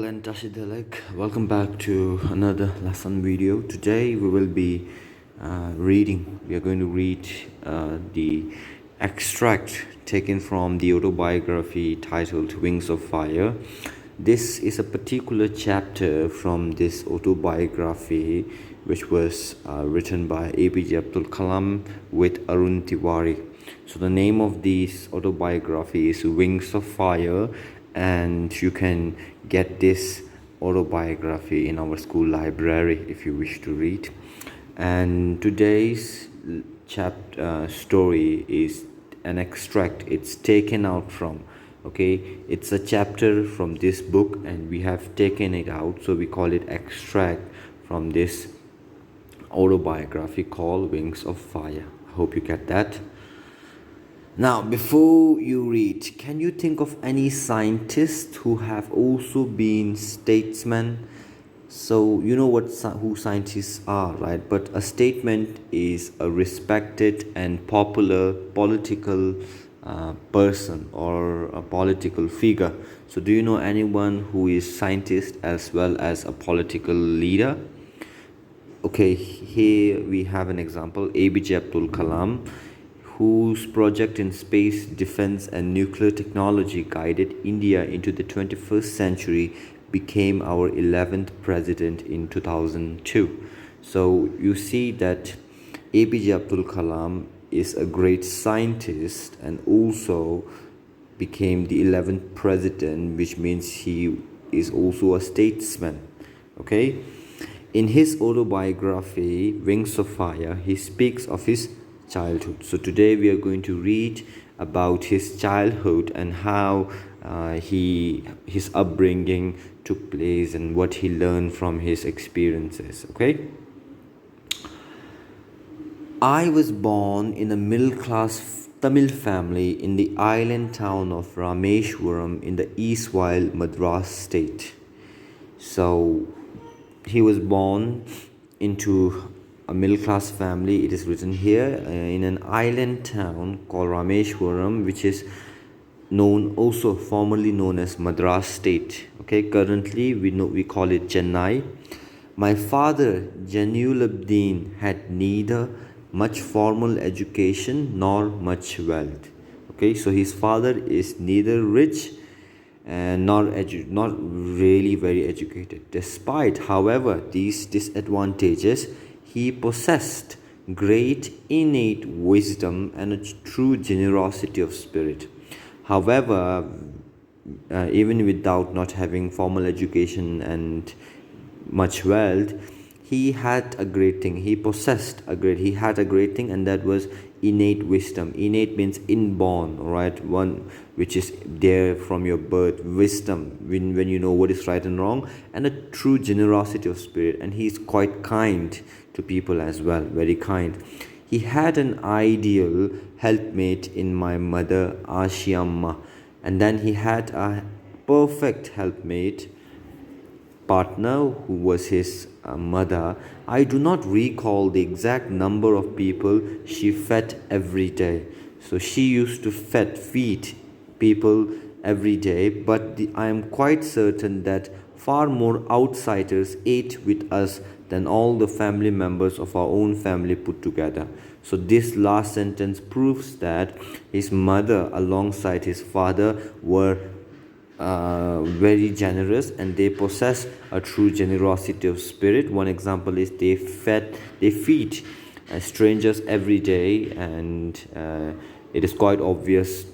and Tashidalek. Welcome back to another lesson video. Today we will be reading. We are going to read the extract taken from the autobiography titled Wings of Fire. This is a particular chapter from this autobiography which was written by APJ Abdul Kalam with Arun Tiwari. So the name of this autobiography is Wings of Fire, and you can get this autobiography in our school library if you wish to read. And today's chapter story is an extract. It's taken out from, it's a chapter from this book and we have taken it out, so we call it extract from this autobiography called Wings of Fire. I hope you get that. Now, before you read, can you think of any scientists who have also been statesmen? So you know who scientists are, right? But a statesman is a respected and popular political person or a political figure. So do you know anyone who is scientist as well as a political leader? Okay, here we have an example. APJ Abdul Kalam, whose project in space, defense and nuclear technology guided India into the 21st century, became our 11th president in 2002. So you see that APJ Abdul Kalam is a great scientist and also became the 11th president, which means he is also a statesman. Okay, in his autobiography Wings of Fire, he speaks of his childhood. So today we are going to read about his childhood and how his upbringing took place and what he learned from his experiences. Okay, I was born in a middle-class Tamil family in the island town of Rameshwaram in the erstwhile Madras state. So he was born into a middle-class family. It is written here in an island town called Rameshwaram, which is formerly known as Madras state. Okay, currently we call it Chennai. My father Jainulabdin had neither much formal education nor much wealth. Okay, so his father is neither rich and not really very educated. Despite, however, these disadvantages, he possessed great innate wisdom and a true generosity of spirit. However, even without not having formal education and much wealth, he had a great thing. He had a great thing, and that was innate wisdom. Innate means inborn, right? One which is there from your birth. Wisdom, when you know what is right and wrong, and a true generosity of spirit. And he is quite kind to people as well, very kind. He had an ideal helpmate in my mother Ashiamma, and then he had a perfect helpmate partner who was his mother. I do not recall the exact number of people she fed every day. So she used to feed people every day, but I am quite certain that far more outsiders ate with us than all the family members of our own family put together. So this last sentence proves that his mother alongside his father were very generous, and they possess a true generosity of spirit. One example is they feed strangers every day, and it is quite obvious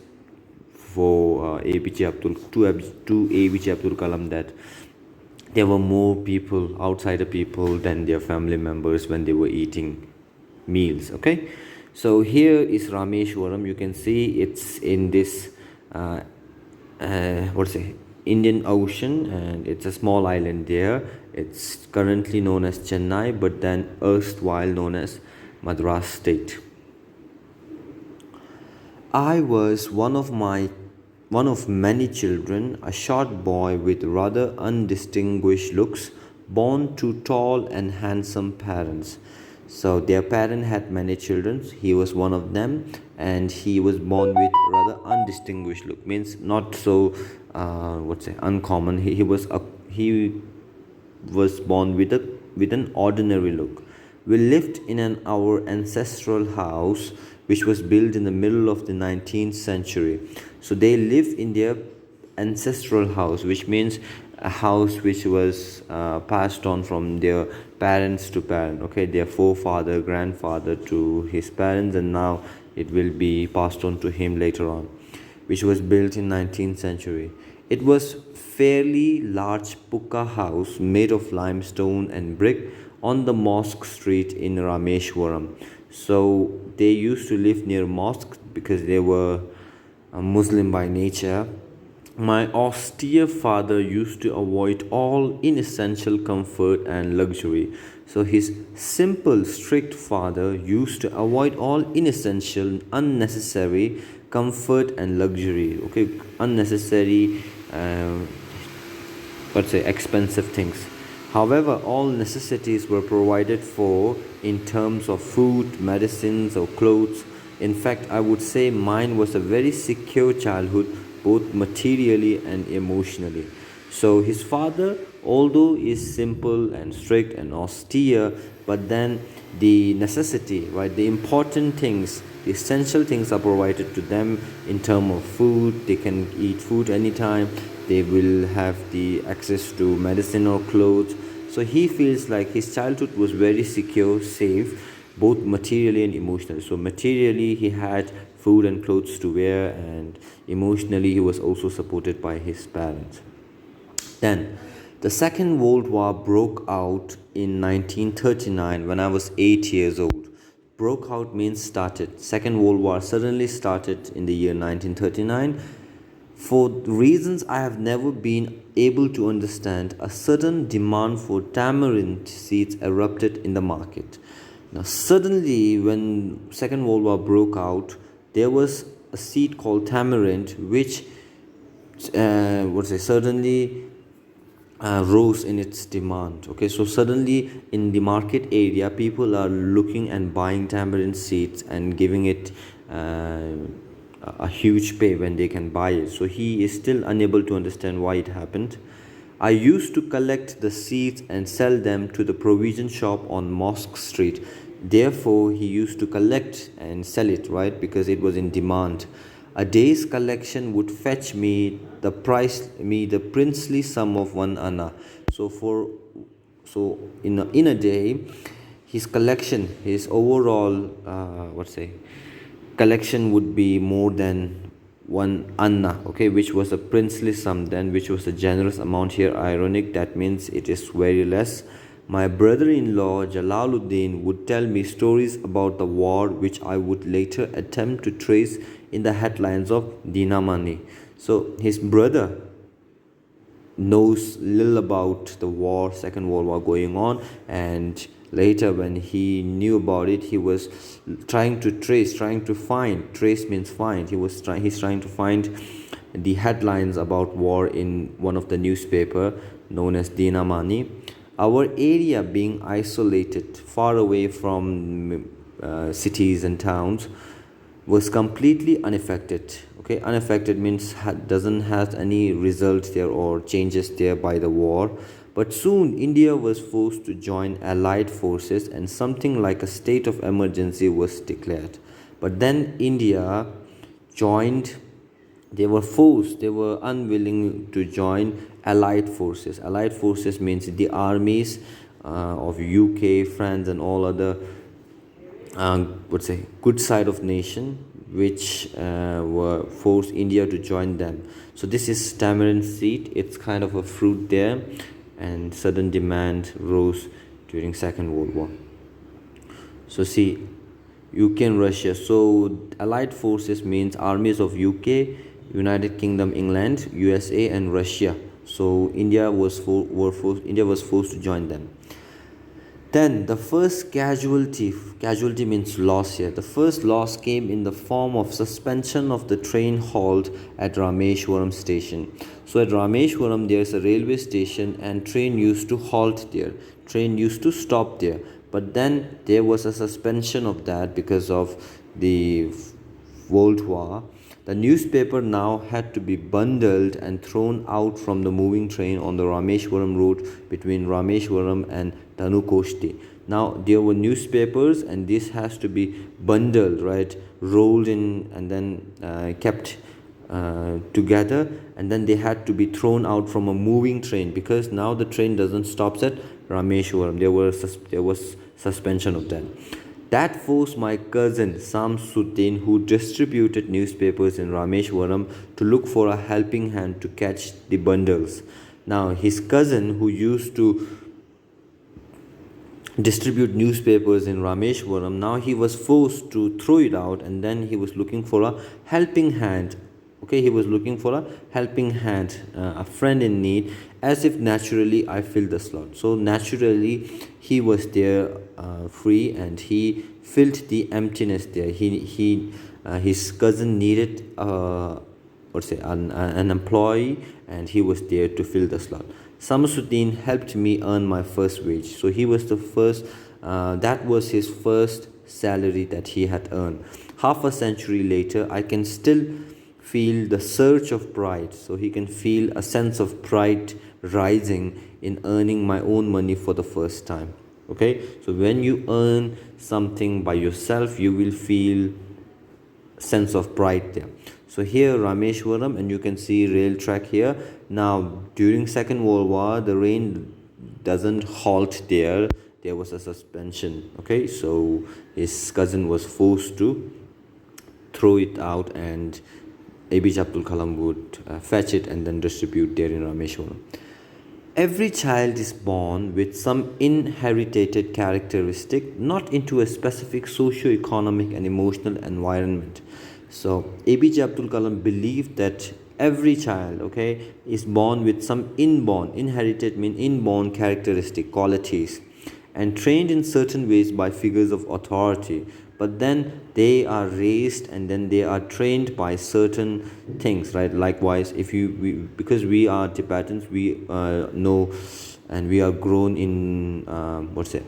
for APJ Abdul Kalam that there were more people, outsider people, than their family members when they were eating meals. Okay, so here is Rameshwaram. You can see it's in this Indian Ocean, and it's a small island there. It's currently known as Chennai, but then erstwhile known as Madras state. I was one of many children, a short boy with rather undistinguished looks, born to tall and handsome parents. So their parent had many children. He was one of them, and he was born with rather undistinguished look. Means not so uncommon. he was born with an ordinary look. We lived in our ancestral house, which was built in the middle of the 19th century. So they live in their ancestral house, which means a house which was passed on from their parents to parent. Okay, their forefather, grandfather to his parents, and now it will be passed on to him later on, which was built in 19th century. It was fairly large pucca house made of limestone and brick on the mosque street in Rameshwaram. So they used to live near mosque because they were a Muslim by nature. My austere father used to avoid all inessential comfort and luxury. So his simple, strict father used to avoid all inessential, unnecessary comfort and luxury. Okay, unnecessary, let's say, expensive things. However, all necessities were provided for in terms of food, medicines, or clothes. In fact, I would say mine was a very secure childhood, both materially and emotionally. So his father, although is simple and strict and austere, but then the necessity, right, the important things, the essential things are provided to them in terms of food. They can eat food anytime. They will have the access to medicine or clothes. So he feels like his childhood was very secure, safe, both materially and emotionally. So materially he had food and clothes to wear, and emotionally he was also supported by his parents. Then the Second World War broke out in 1939 when I was 8 years old. Broke out means started. Second World War suddenly started in the year 1939. For reasons I have never been able to understand, a sudden demand for tamarind seeds erupted in the market. Now, suddenly, when Second World War broke out, there was a seed called tamarind, which suddenly rose in its demand. Okay, so suddenly in the market area, people are looking and buying tamarind seeds and giving it a huge pay when they can buy it. So he is still unable to understand why it happened. I used to collect the seeds and sell them to the provision shop on Mosque Street. Therefore, he used to collect and sell it, right? Because it was in demand. A day's collection would fetch me the princely sum of 1 anna. So in a day, his collection, his overall collection would be more than 1 anna, okay, which was a princely sum then, which was a generous amount. Here ironic, that means it is very less. My brother-in-law Jalaluddin would tell me stories about the war, which I would later attempt to trace in the headlines of Dinamani. So his brother knows little about the war, Second World War going on, and later when he knew about it, he was trying to find. Trace means find. He's trying to find the headlines about war in one of the newspaper known as Dinamani. Our area being isolated, far away from cities and towns, was completely unaffected. Okay, unaffected means doesn't have any result there or changes there by the war. But soon India was forced to join allied forces and something like a state of emergency was declared. But then India joined, they were unwilling to join allied forces. Allied forces means the armies of UK, France, and all other good side of nation, which were forced India to join them. So this is tamarind seed. It's kind of a fruit there, and sudden demand rose during Second World War. So see, UK and Russia. So allied forces means armies of UK, United Kingdom, England, USA, and Russia. So India was forced to join them. Then the first casualty means loss here. The first loss came in the form of suspension of the train halt at Rameshwaram station. So at Rameshwaram there is a railway station and train used to halt there. Train used to stop there. But then there was a suspension of that because of the World War. The newspaper now had to be bundled and thrown out from the moving train on the Rameshwaram road between Rameshwaram and Tanukosti. Now there were newspapers, and this has to be bundled, right, rolled in, and then kept together, and then they had to be thrown out from a moving train, because now the train doesn't stop at Rameshwaram. There was suspension of that. That forced my cousin Samsuddin, who distributed newspapers in Rameshwaram, to look for a helping hand to catch the bundles. Now his cousin, who used to distribute newspapers in Rameshwaram, now he was forced to throw it out, and then he was looking for a helping hand. Okay, he was looking for a helping hand, a friend in need, as if naturally I filled the slot. So naturally he was there, free, and he filled the emptiness there. His cousin needed an employee, and he was there to fill the slot. Samsuddin helped me earn my first wage. So he was the first, that was his first salary that he had earned. Half a century later, I can still feel the surge of pride. So he can feel a sense of pride rising in earning my own money for the first time. Okay, so when you earn something by yourself, you will feel sense of pride there. So here Rameshwaram, and you can see rail track here. Now during Second World War, the rain doesn't halt there. There was a suspension. Okay, so his cousin was forced to throw it out, and APJ Abdul Kalam would fetch it and then distribute there in Rameshwaram. Every child is born with some inherited characteristic, not into a specific socio-economic and emotional environment. So APJ Abdul Kalam believed that every child, okay, is born with some inborn characteristic qualities, and trained in certain ways by figures of authority. But then they are raised, and then they are trained by certain things, right? Likewise, because we are Tibetans, we know, and we are grown in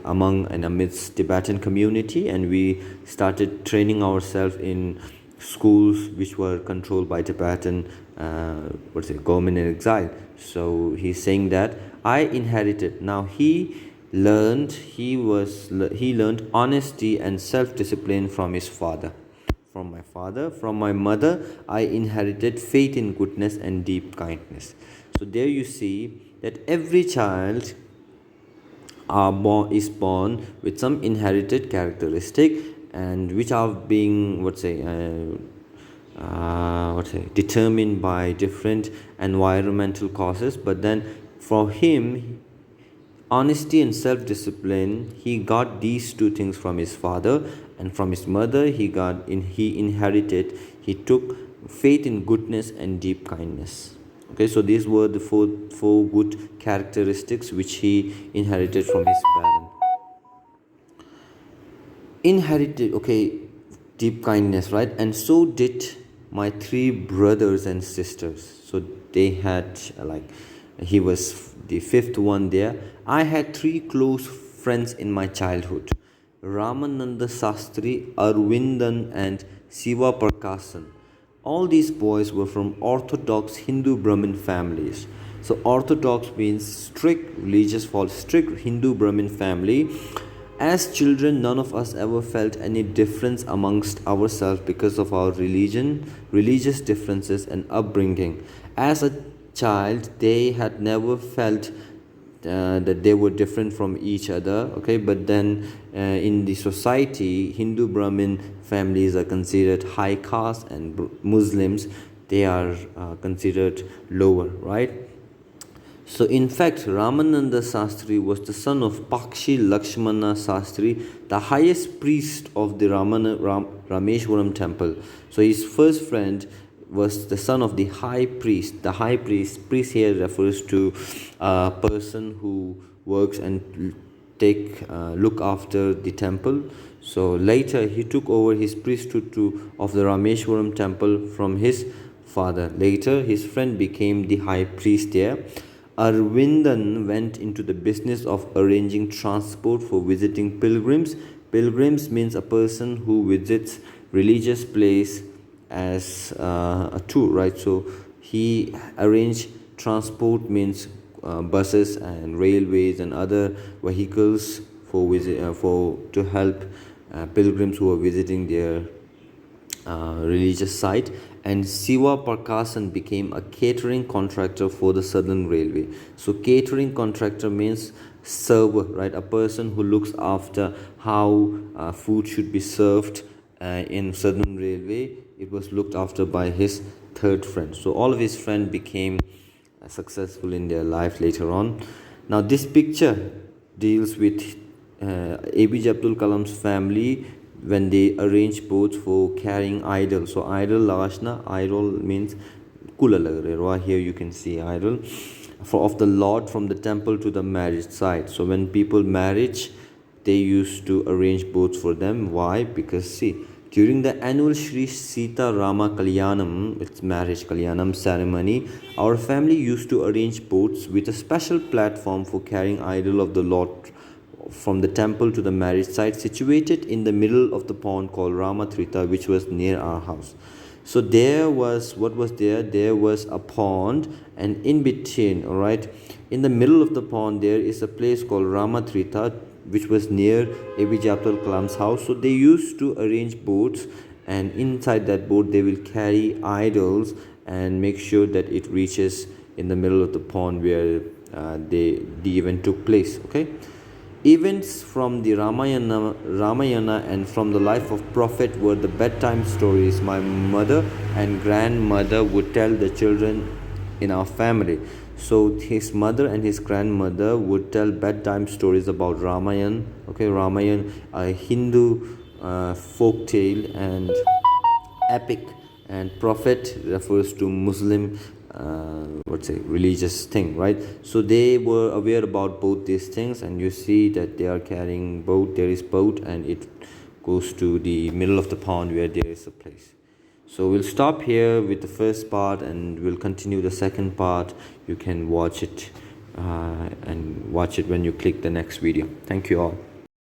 among and amidst Tibetan community, and we started training ourselves in schools which were controlled by Tibetan government in exile. So he's saying that I inherited. Now he learned honesty and self-discipline from his father. From my mother, I inherited faith in goodness and deep kindness. So there you see that every child is born with some inherited characteristic, and which are being determined by different environmental causes. But then for him, honesty and self-discipline, he got these two things from his father, and from his mother he took faith in goodness and deep kindness. Okay, so these were the four good characteristics which he inherited from his parent. Deep kindness, right? And so did my three brothers and sisters. So they had he was the fifth one there. I had three close friends in my childhood: Ramananda Sastri, Arvindan, and Siva Prakasan. All these boys were from orthodox Hindu Brahmin families. So orthodox means strict Hindu Brahmin family. As children, none of us ever felt any difference amongst ourselves because of our religious differences and upbringing. As a child, they had never felt that they were different from each other. Okay, but then in the society, Hindu Brahmin families are considered high caste, and Muslims, they are considered lower, right? So in fact, Ramananda Sastri was the son of Pakshi Lakshmana Sastri, the highest priest of the Rameshwaram temple. So his first friend was the son of the high priest. The high priest here refers to a person who works and look after the temple. So later he took over his priesthood of the Rameshwaram temple from his father. Later his friend became the high priest there. Arvindan went into the business of arranging transport for visiting pilgrims. Pilgrims means a person who visits religious place as a tour, right? So he arranged transport, means buses and railways and other vehicles for to help pilgrims who are visiting their religious site. And Siva Parkasan became a catering contractor for the Southern Railway. So catering contractor means server, right? A person who looks after how food should be served in Southern Railway. It was looked after by his third friend. So all of his friends became successful in their life later on. Now this picture deals with APJ Abdul Kalam's family when they arrange boats for carrying idol. So idol lagashna, idol means kula lag rahe. Here you can see idol for of the Lord from the temple to the marriage site. So when people marriage, they used to arrange boats for them. Why? Because see, during the annual Sri Sita Rama Kalyanam, it's marriage Kalyanam ceremony, our family used to arrange boats with a special platform for carrying idol of the Lord from the temple to the marriage site, situated in the middle of the pond called Ramatrita, which was near our house. So there was, what was there? There was a pond, and in between, all right, in the middle of the pond, there is a place called Ramatrita, which was near APJ Abdul Kalam's house. So they used to arrange boats, and inside that boat, they will carry idols and make sure that it reaches in the middle of the pond where the event took place. Okay. Events from the Ramayana and from the life of Prophet were the bedtime stories my mother and grandmother would tell the children in our family. So his mother and his grandmother would tell bedtime stories about Ramayana. Okay, Ramayana, a Hindu folk tale and epic, and Prophet refers to Muslim what's say religious thing, right? So they were aware about both these things, and you see that they are carrying boat. There is boat, and it goes to the middle of the pond where there is a place. So we'll stop here with the first part, and we'll continue the second part. You can watch it and watch it when you click the next video. Thank you all.